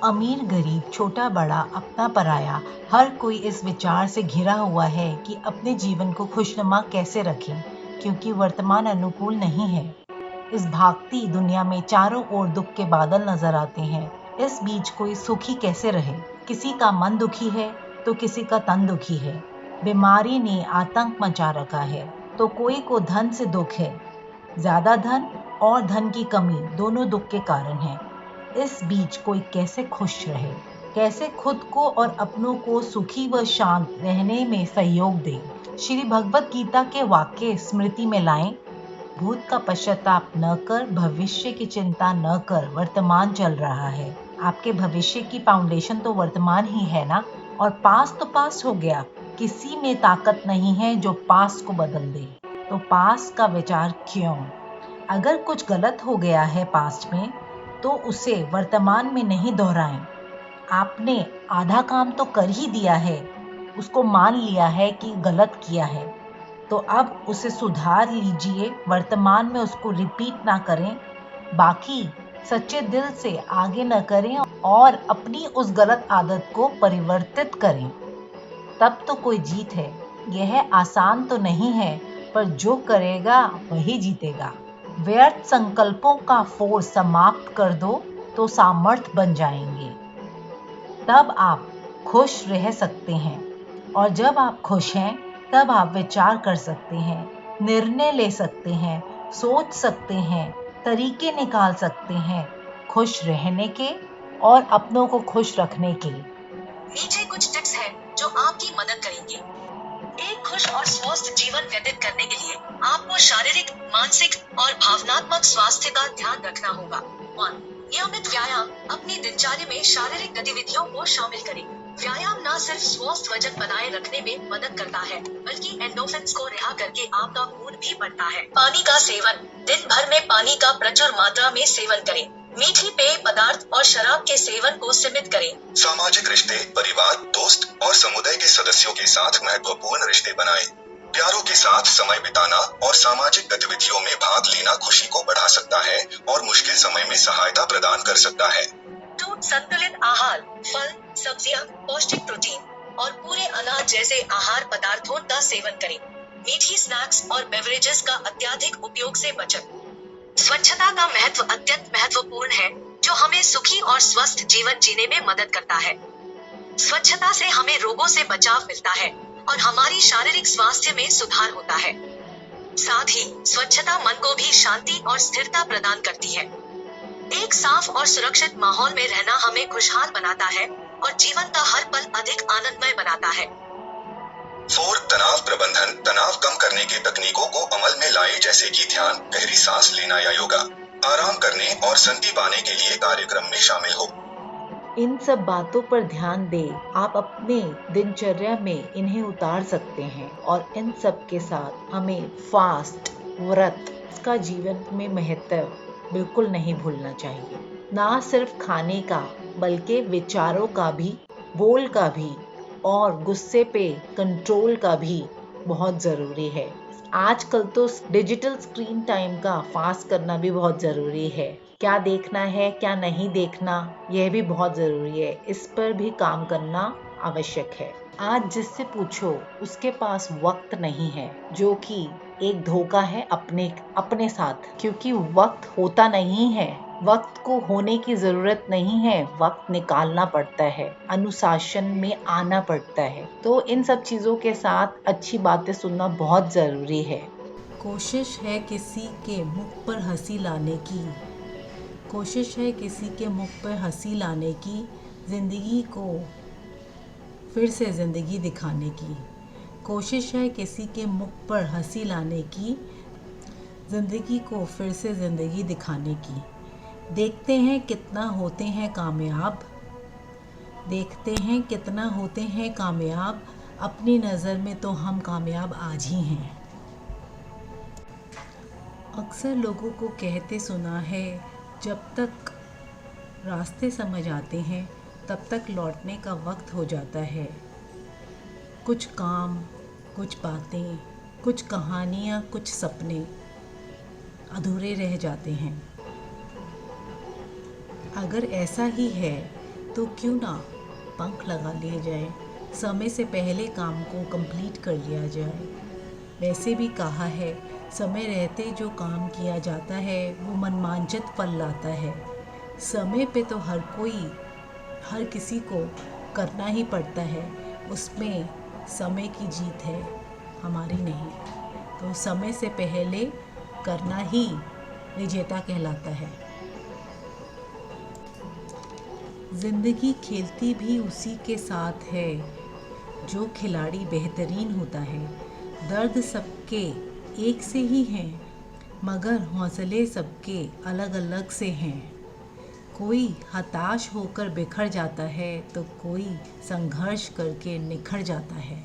अमीर गरीब, छोटा बड़ा, अपना पराया, हर कोई इस विचार से घिरा हुआ है कि अपने जीवन को खुशनुमा कैसे रखें, क्योंकि वर्तमान अनुकूल नहीं है। इस भागती दुनिया में चारों ओर दुख के बादल नजर आते हैं। इस बीच कोई सुखी कैसे रहे? किसी का मन दुखी है तो किसी का तन दुखी है। बीमारी ने आतंक मचा रखा है तो कोई को धन से दुख है। ज्यादा धन और धन की कमी दोनों दुख के कारण हैं। इस बीच कोई कैसे खुश रहे? कैसे खुद को और अपनों को सुखी व शांत रहने में सहयोग दे? श्री भगवत गीता के वाक्य स्मृति में लाएं। भूत का पश्चाताप न कर, भविष्य की चिंता न कर, वर्तमान चल रहा है। आपके भविष्य की फाउंडेशन तो वर्तमान ही है ना। और पास तो पास हो गया, किसी में ताकत नहीं है जो पास को बदल दे। तो पास का विचार क्यों? अगर कुछ गलत हो गया है पास्ट में तो उसे वर्तमान में नहीं दोहराएं। आपने आधा काम तो कर ही दिया है, उसको मान लिया है कि गलत किया है, तो अब उसे सुधार लीजिए। वर्तमान में उसको रिपीट ना करें। बाकी सच्चे दिल से आगे न करें और अपनी उस गलत आदत को परिवर्तित करें, तब तो कोई जीत है। यह आसान तो नहीं है, पर जो करेगा वही जीतेगा। व्यर्थ संकल्पों का फोर्स समाप्त कर दो तो सामर्थ्य बन जाएंगे। तब आप खुश रह सकते हैं, और जब आप खुश हैं तब आप विचार कर सकते हैं, निर्णय ले सकते हैं, सोच सकते हैं, तरीके निकाल सकते हैं खुश रहने के और अपनों को खुश रखने के। नीचे कुछ टिप्स हैं जो आपकी मदद करेंगे। एक खुश और स्वस्थ जीवन व्यतीत करने के लिए आपको शारीरिक, मानसिक और भावनात्मक स्वास्थ्य का ध्यान रखना होगा। 1. नियमित व्यायाम। अपनी दिनचर्या में शारीरिक गतिविधियों को शामिल करें। व्यायाम न सिर्फ स्वस्थ वजन बनाए रखने में मदद करता है, बल्कि एंडोर्फिन्स को रिहा करके आपका मूड भी बढ़ता है। पानी का सेवन। दिन भर में पानी का प्रचुर मात्रा में सेवन करें। मीठी पेय पदार्थ और शराब के सेवन को सीमित करें। सामाजिक रिश्ते, परिवार, दोस्त और समुदाय के सदस्यों के साथ महत्वपूर्ण रिश्ते बनाएं। प्यारों के साथ समय बिताना और सामाजिक गतिविधियों में भाग लेना खुशी को बढ़ा सकता है और मुश्किल समय में सहायता प्रदान कर सकता है। 2. संतुलित आहार। फल, सब्जियां, पौष्टिक प्रोटीन और पूरे अनाज जैसे आहार पदार्थों का सेवन करें। मीठी स्नैक्स और बेवरेजेस का अत्यधिक उपयोग से बचें। स्वच्छता का महत्व अत्यंत महत्वपूर्ण है, जो हमें सुखी और स्वस्थ जीवन जीने में मदद करता है। स्वच्छता से हमें रोगों से बचाव मिलता है और हमारी शारीरिक स्वास्थ्य में सुधार होता है। साथ ही स्वच्छता मन को भी शांति और स्थिरता प्रदान करती है। एक साफ और सुरक्षित माहौल में रहना हमें खुशहाल बनाता है और जीवन का हर पल अधिक आनंदमय बनाता है। 4. तनाव प्रबंधन। तनाव कम करने के तकनीकों को अमल में लाएं, जैसे कि ध्यान, गहरी सांस लेना या योगा। आराम करने और शांति पाने के लिए कार्यक्रम में शामिल हो। इन सब बातों पर ध्यान दें। आप अपने दिनचर्या में इन्हें उतार सकते हैं, और इन सब के साथ हमें फास्ट, व्रत का जीवन में महत्व बिल्कुल नहीं भूलना चाहिए। ना सिर्फ खाने का, बल्कि विचारों का भी, बोल का भी और गुस्से पे कंट्रोल का भी बहुत ज़रूरी है। आजकल तो डिजिटल स्क्रीन टाइम का फास्ट करना भी बहुत ज़रूरी है। क्या देखना है, क्या नहीं देखना, यह भी बहुत ज़रूरी है। इस पर भी काम करना आवश्यक है। आज जिससे पूछो उसके पास वक्त नहीं है, जो कि एक धोखा है अपने साथ, क्योंकि वक्त होता नहीं है। वक्त को होने की जरूरत नहीं है, वक्त निकालना पड़ता है, अनुशासन में आना पड़ता है। तो इन सब चीज़ों के साथ अच्छी बातें सुनना बहुत ज़रूरी है। कोशिश है किसी के मुख पर हंसी लाने की, कोशिश है किसी के मुख पर हंसी लाने की, ज़िंदगी को फिर से ज़िंदगी दिखाने की। कोशिश है किसी के मुख पर हंसी लाने की, ज़िंदगी को फिर से ज़िंदगी दिखाने की। देखते हैं कितना होते हैं कामयाब, देखते हैं कितना होते हैं कामयाब, अपनी नज़र में तो हम कामयाब आज ही हैं। अक्सर लोगों को कहते सुना है, जब तक रास्ते समझ आते हैं तब तक लौटने का वक्त हो जाता है। कुछ काम, कुछ बातें, कुछ कहानियाँ, कुछ सपने अधूरे रह जाते हैं। अगर ऐसा ही है तो क्यों ना पंख लगा लिए जाए, समय से पहले काम को कंप्लीट कर लिया जाए। वैसे भी कहा है, समय रहते जो काम किया जाता है वो मनमांचित फल लाता है। समय पे तो हर किसी को करना ही पड़ता है, उसमें समय की जीत है, हमारी नहीं। तो समय से पहले करना ही विजेता कहलाता है। जिंदगी खेलती भी उसी के साथ है जो खिलाड़ी बेहतरीन होता है। दर्द सबके एक से ही हैं, मगर हौसले सबके अलग अलग से हैं। कोई हताश होकर बिखर जाता है तो कोई संघर्ष करके निखर जाता है।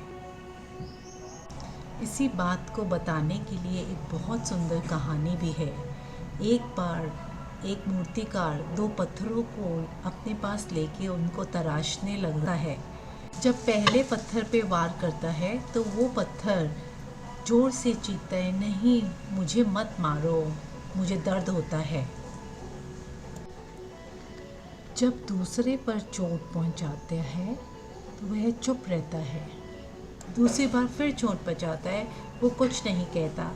इसी बात को बताने के लिए एक बहुत सुंदर कहानी भी है। एक बार एक मूर्तिकार दो पत्थरों को अपने पास लेके उनको तराशने लगता है। जब पहले पत्थर पे वार करता है तो वो पत्थर जोर से चीखता है, नहीं मुझे मत मारो, मुझे दर्द होता है। जब दूसरे पर चोट पहुंचाते हैं तो वह चुप रहता है। दूसरी बार फिर चोट पहुंचाता है, वो कुछ नहीं कहता,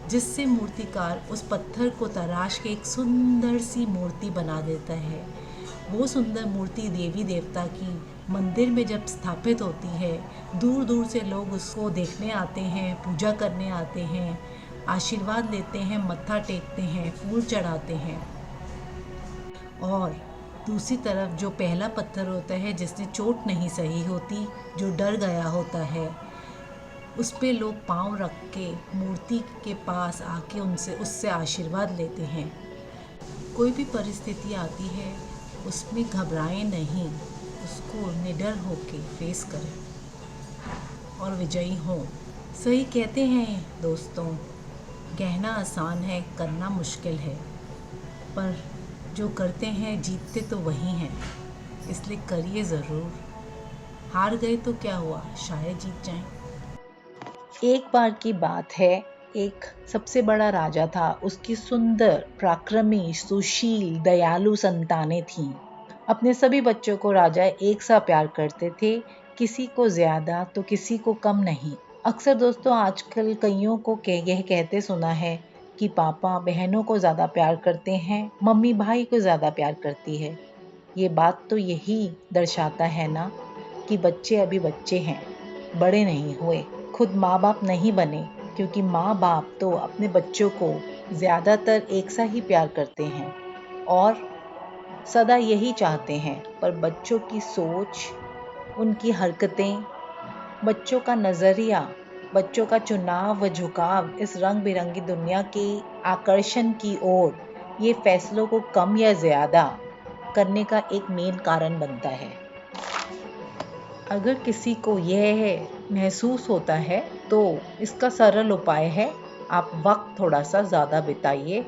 जिससे मूर्तिकार उस पत्थर को तराश के एक सुंदर सी मूर्ति बना देता है। वो सुंदर मूर्ति देवी देवता की मंदिर में जब स्थापित होती है, दूर दूर से लोग उसको देखने आते हैं, पूजा करने आते हैं, आशीर्वाद लेते हैं, मत्था टेकते हैं, फूल चढ़ाते हैं। और दूसरी तरफ जो पहला पत्थर होता है, जिसने चोट नहीं सही होती, जो डर गया होता है, उस पे लोग पाँव रख के मूर्ति के पास आके उससे आशीर्वाद लेते हैं। कोई भी परिस्थिति आती है उसमें घबराएं नहीं, उसको निडर होके फेस करें और विजयी हों। सही कहते हैं दोस्तों, कहना आसान है, करना मुश्किल है, पर जो करते हैं जीतते तो वही हैं, इसलिए करिए ज़रूर। हार गए तो क्या हुआ, शायद जीत जाएं। एक बार की बात है, एक सबसे बड़ा राजा था। उसकी सुंदर, पराक्रमी, सुशील, दयालु संतानें थीं। अपने सभी बच्चों को राजा एक सा प्यार करते थे, किसी को ज्यादा तो किसी को कम नहीं। अक्सर दोस्तों आजकल कईयों को यह कहते सुना है कि पापा बहनों को ज़्यादा प्यार करते हैं, मम्मी भाई को ज़्यादा प्यार करती है। ये बात तो यही दर्शाता है ना कि बच्चे अभी बच्चे हैं, बड़े नहीं हुए, खुद माँ बाप नहीं बने, क्योंकि माँ बाप तो अपने बच्चों को ज़्यादातर एक सा ही प्यार करते हैं और सदा यही चाहते हैं। पर बच्चों की सोच, उनकी हरकतें, बच्चों का नज़रिया, बच्चों का चुनाव व झुकाव इस रंग बिरंगी दुनिया के आकर्षण की ओर, ये फैसलों को कम या ज़्यादा करने का एक मेन कारण बनता है। अगर किसी को यह महसूस होता है तो इसका सरल उपाय है, आप वक्त थोड़ा सा ज़्यादा बिताइए।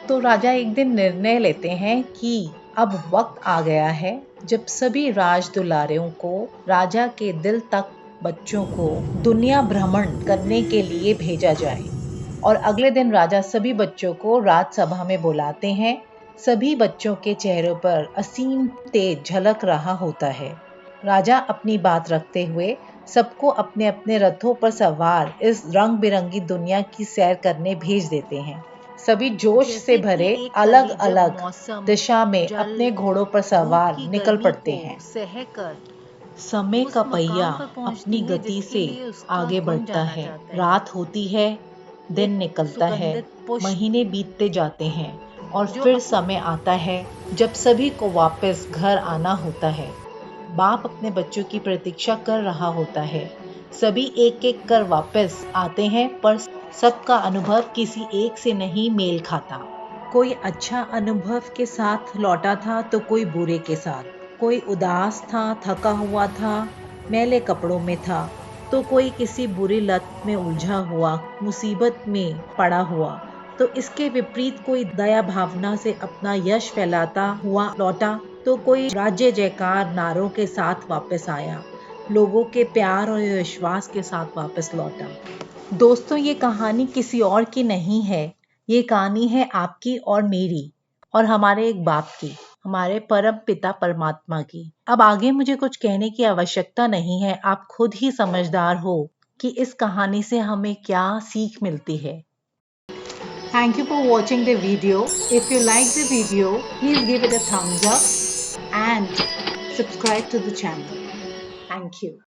तो राजा एक दिन निर्णय लेते हैं कि अब वक्त आ गया है जब सभी राज दुलारियों को, राजा के दिल तक बच्चों को दुनिया भ्रमण करने के लिए भेजा जाए। और अगले दिन राजा सभी बच्चों को राजसभा में बुलाते हैं। सभी बच्चों के चेहरों पर असीम तेज झलक रहा होता है। राजा अपनी बात रखते हुए सबको अपने अपने रथों पर सवार इस रंग बिरंगी दुनिया की सैर करने भेज देते हैं। सभी जोश से भरे अलग अलग दिशा में अपने घोड़ों पर सवार निकल पड़ते हैं। समय का पहिया अपनी गति से आगे बढ़ता है। रात होती है, दिन निकलता है, महीने बीतते जाते हैं और फिर समय आता है जब सभी को वापस घर आना होता है। बाप अपने बच्चों की प्रतीक्षा कर रहा होता है। सभी एक एक कर वापस आते हैं, पर सबका अनुभव किसी एक से नहीं मेल खाता। कोई अच्छा अनुभव के साथ लौटा था तो कोई बुरे के साथ। कोई उदास था, थका हुआ था, मैले कपड़ों में था, तो कोई किसी बुरी लत में उलझा हुआ, मुसीबत में पड़ा हुआ। तो इसके विपरीत कोई दया भावना से अपना यश फैलाता हुआ लौटा, तो कोई राज्य जयकार नारों के साथ वापस आया, लोगों के प्यार और विश्वास के साथ वापस लौटा। दोस्तों, ये कहानी किसी और की नहीं है, ये कहानी है आपकी और मेरी और हमारे एक बाप की। हमारे परम पिता परमात्मा की। अब आगे मुझे कुछ कहने की आवश्यकता नहीं है, आप खुद ही समझदार हो कि इस कहानी से हमें क्या सीख मिलती है। Thank you for watching the video. If you like the video, please give it a thumbs up and subscribe to the channel. Thank you.